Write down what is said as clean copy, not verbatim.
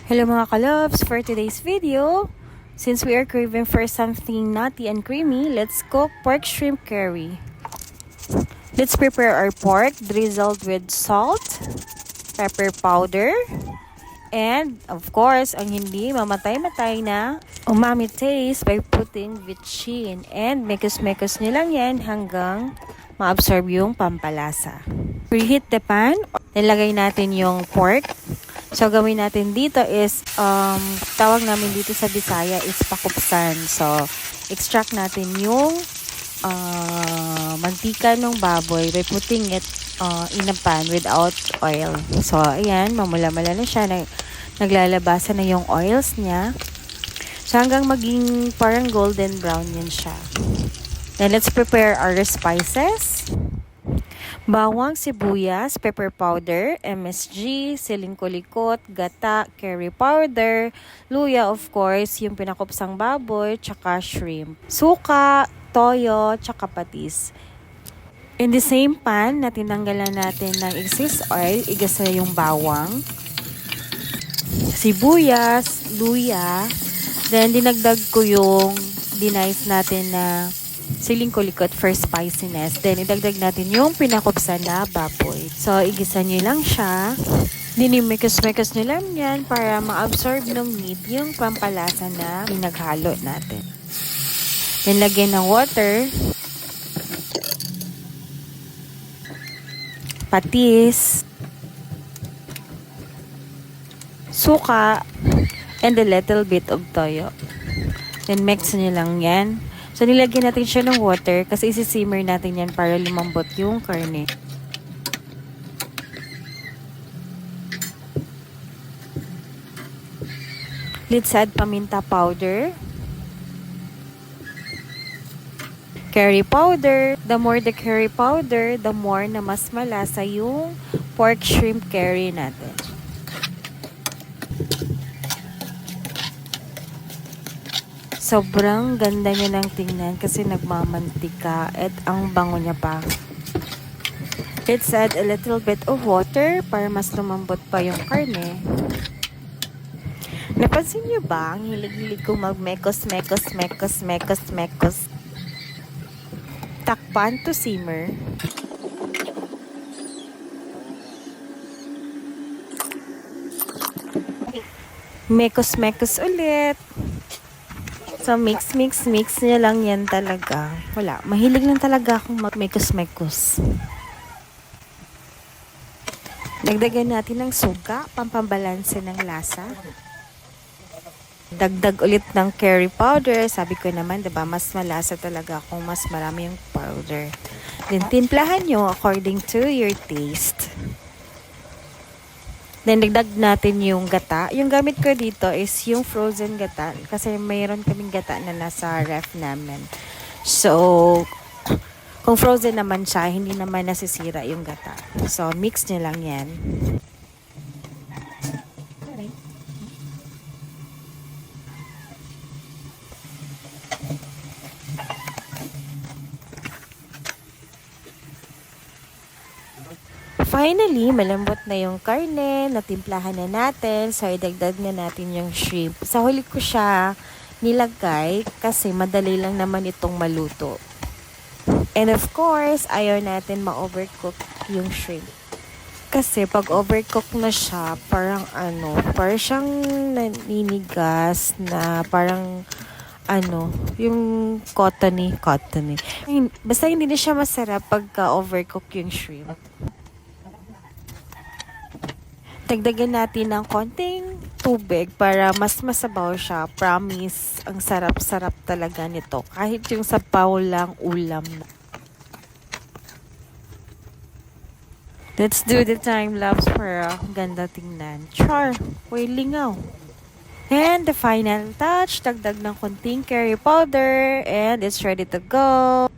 Hello mga kalobs! For today's video, since we are craving for something nutty and creamy, let's cook pork shrimp curry. Let's prepare our pork drizzled with salt, pepper powder, and of course, ang hindi mamatay-matay na umami taste by putting vichin. And mekos-mekos nyo lang yan hanggang ma-absorb yung pampalasa. Preheat the pan. Nilagay natin yung pork. So, gawin natin dito is, tawag namin dito sa Bisaya is pakupsan. So, extract natin yung mantika ng baboy by putting it in a pan without oil. So, ayan, mamula-mula na siya. Naglalabasan na yung oils niya. So, hanggang maging parang golden brown yun siya. Then, let's prepare our spices. Bawang, sibuyas, pepper powder, MSG, siling kulikot, gata, curry powder, luya of course, yung pinakupsang baboy, tsaka shrimp, suka, toyo, tsaka patis. In the same pan na tinanggalan natin ng excess oil, igasa yung bawang, sibuyas, luya, then dinagdag ko yung dinice natin na siling kulikot for spiciness. Then, idagdag natin yung pinakupsan na baboy. So, igisa nyo lang siya. Dinimikos-mikos nyo lang yan para ma-absorb ng meat yung pampalasa na pinaghalo natin. Then, lagyan ng water. Patis. Suka. And a little bit of toyo. Then, mix nyo lang yan. So, nilagyan natin siya ng water kasi isi-simmer natin yan para lumambot yung karne. Let's add paminta powder. Curry powder. The more the curry powder, the more na mas malasa yung pork shrimp curry natin. Sobrang ganda niya ng tingnan kasi nagmamantika at ang bango niya pa. Let's add a little bit of water para mas lumambot pa yung karne. Napansin niyo ba ang hilig-hilig kong magmekos. Takpan to simmer. Mekos ulit. So, mix nyo lang yan talaga. Wala. Mahilig lang talaga akong magmekos-mekos. Dagdagan natin ng suka, pampambalanse ng lasa. Dagdag ulit ng curry powder. Sabi ko naman, diba, mas malasa talaga kung mas marami yung powder. Then, timplahan nyo according to your taste. Then, dagdag natin yung gata. Yung gamit ko dito is yung frozen gata. Kasi mayroon kaming gata na nasa ref namin. So, kung frozen naman siya, hindi naman nasisira yung gata. So, mix nyo lang yan. Finally, malambot na yung karne, natimplahan na natin, so idagdag na natin yung shrimp. Sa huli ko siya nilagay kasi madali lang naman itong maluto. And of course, ayaw natin ma-overcook yung shrimp. Kasi pag overcook na siya, parang siyang naninigas na parang yung cottony. Basta hindi na siya masarap pagka overcook yung shrimp. Dagdagan natin ng konting tubig para mas masabaw siya. Promise, ang sarap-sarap talaga nito. Kahit yung sabaw lang ulam. Let's do the time-lapse para ganda tingnan. Char! Uy, lingaw. And the final touch, dagdag ng konting curry powder and it's ready to go.